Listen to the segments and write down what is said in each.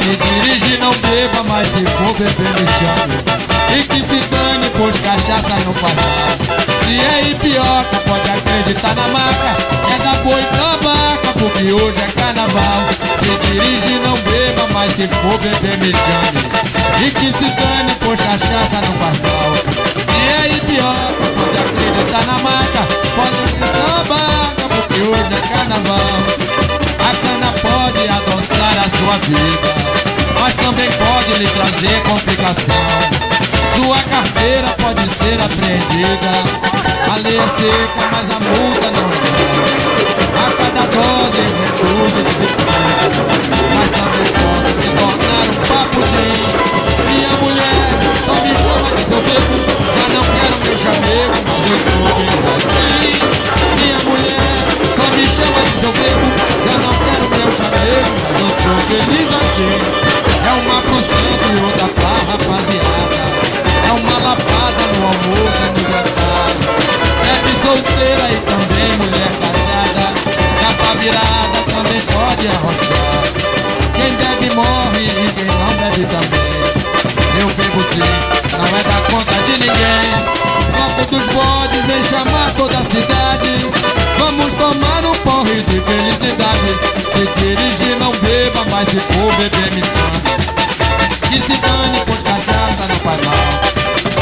Se dirige não beba, mas se for beber me chame. E que se dane, pois cachaça não faz mal. Se é ipioca, pode acreditar na marca. É da boi tabaca, porque hoje é carnaval. Se dirige não beba, mas se for beber me chame. E que se dane, pois cachaça não faz mal. Se é ipioca, pode acreditar na marca. Pode acreditar na tabaca, porque hoje é carnaval. A cana pode adoçar a sua vida, mas também pode lhe trazer complicação. Sua carteira pode ser apreendida. A lei é seca, mas a multa não é. A cada dose reduz o desemprego, mas também pode me tornar um papudim. Minha mulher só me chama de seu bebo, já não quero meu chamego, mas eu sou bem assim. Minha mulher só me chama de seu bebo, já não quero meu chamego, mas eu sou feliz assim. É uma pro centro e outra pra rapaziada. É uma lapada no almoço e no jantar. Bebe solteira e também mulher casada. Capa virada também pode arrochar. Quem bebe morre e quem não bebe também. Eu bebo sim, não é da conta de ninguém. Bloco dos bodes vem chamar toda a cidade. Vamos tomar um porre de felicidade. Se dirigir não beba, mas se for beber me chame. Que se dane, pois cachaça não faz mal.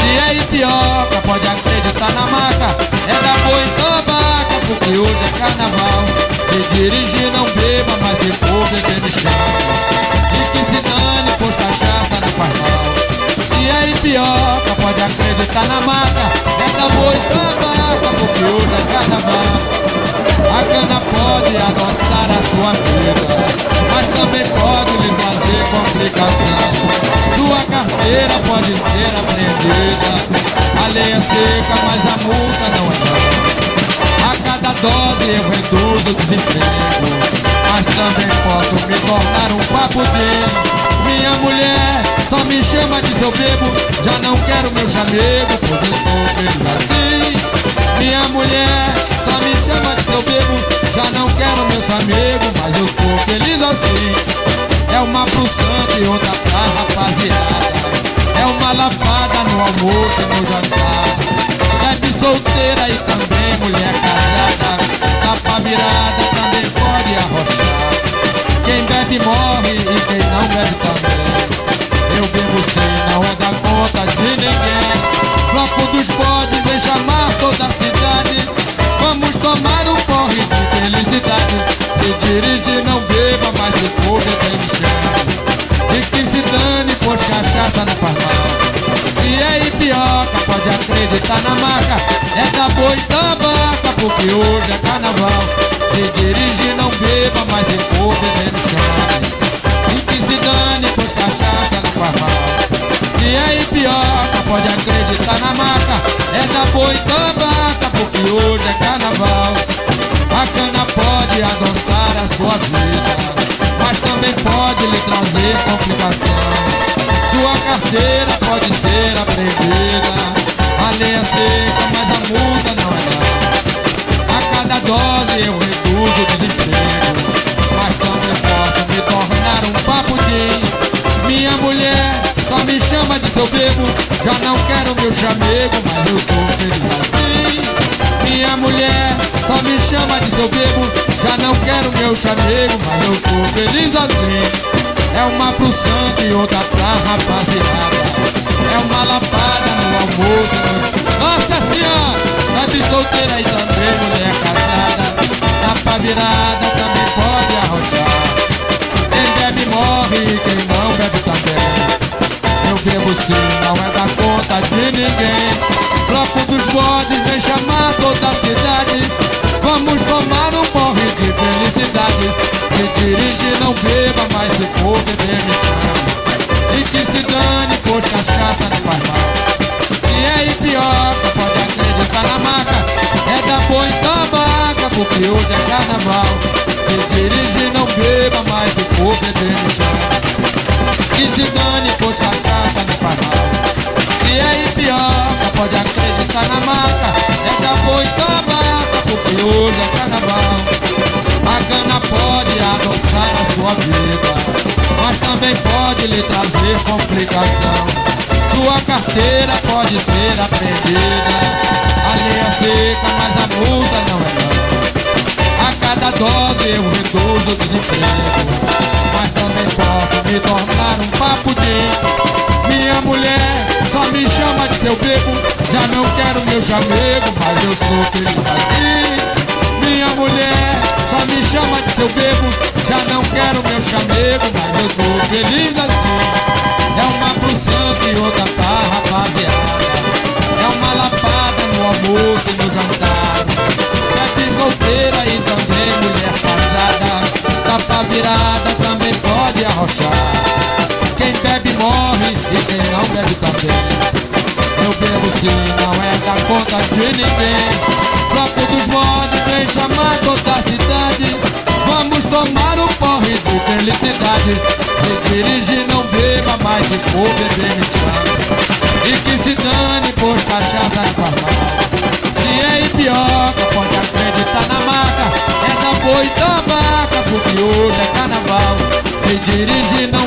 Se é ipioca, pode acreditar na marca. É da boi tabaca, porque hoje é carnaval. Se dirigir não beba, mas se for beber me chame. E que se dane, pois cachaça não faz mal. Se é ipioca, pode acreditar na marca. É da boi tabaca, porque hoje é carnaval. A cana pode adoçar a sua vida, mas também pode lhe trazer complicação. Sua carteira pode ser apreendida. A lei é seca, mas a multa não é não. A cada dose eu reduzo o desemprego, mas também posso me tornar um papudim. Minha mulher só me chama de seu bebo, já não quero meu chamego, pois eu sou feliz assim. Minha mulher só me chama de seu bebo, já não quero meu chamego, mas eu sou feliz assim. É uma pro santo e outra pra rapaziada. É uma lapada no almoço e no jantar. Bebe solteira e também mulher casada. Capa virada também pode arrochar. Quem bebe morre e quem não bebe também. Eu bebo sim, não é da conta de ninguém. Bloco dos bodes vem chamar toda a cidade. Vamos tomar um porre de felicidade. Se dirige não beba, mas se for beber me chame. E que se dane, pois cachaça não faz mal. Se é ipioca, pode acreditar na marca. É da boi tabaca, porque hoje é carnaval. Se dirige não beba, mas se for beber me chame. E que se dane, pois cachaça não faz mal. Se é ipioca, pode acreditar na marca. É da boi tabaca, porque hoje é carnaval. A cana pode adoçar a sua vida, mas também pode lhe trazer complicação. Sua carteira pode ser apreendida. A lei é seca, mas a multa não é não. A cada dose eu reduzo o desemprego, mas também posso me tornar um papudim. Minha mulher só me chama de seu bebo, já não quero meu chamego, mas eu sou feliz assim. Minha mulher só me chama de seu bebo, já não quero meu chamego, mas eu sou feliz assim. É uma pro santo e outra pra rapaziada. É uma lapada no almoço e no... Nossa Senhora! Bebe solteira e também mulher casada. Capa virada também pode arrochar. Quem bebe morre e quem não bebe também. Eu bebo sim, não é da conta de ninguém. Bloco dos bodes vem chamar toda a cidade. Vamos tomar um porre de felicidade. Se dirige não beba, mas se for beber me chame. E que se dane, pois cachaça não faz mal. Se é ipioca, pode acreditar na marca. É da boi tabaca, porque hoje é carnaval. Se dirige não beba, mas se for beber me chame. Que se dane, pois cachaça não faz mal. Se é ipioca, pode acreditar na marca. É da boi tabaca, porque hoje é carnaval. A cana pode adoçar a sua vida, mas também também pode lhe trazer complicação. Sua carteira pode ser apreendida, a linha seca, mas a multa não é não. A cada dose eu reduzo o desemprego, mas também posso me tornar um papudim. Minha mulher só me chama de seu bebo, já não quero meu chamego, mas eu sou feliz assim. Minha mulher só me chama de seu bebo, já não quero meu chamego, mas eu sou feliz assim. É uma pro santo e outra pra rapaziada, é uma lapada no almoço e no jantar. Sete solteira e também mulher casada, tapa virada também pode arrochar. Quem bebe morre e quem não bebe também. Eu bebo sim, não é da conta de ninguém. Bloco dos modos vem chamar toda a cidade, vamos tomar um porre de felicidade. Se dirige não beba, mas se for beber me chama. E que se dane, pois cachaça é normal. Se é ipioca, pode acreditar na marca, é da boa e tabaca, porque hoje é carnaval. Se dirige não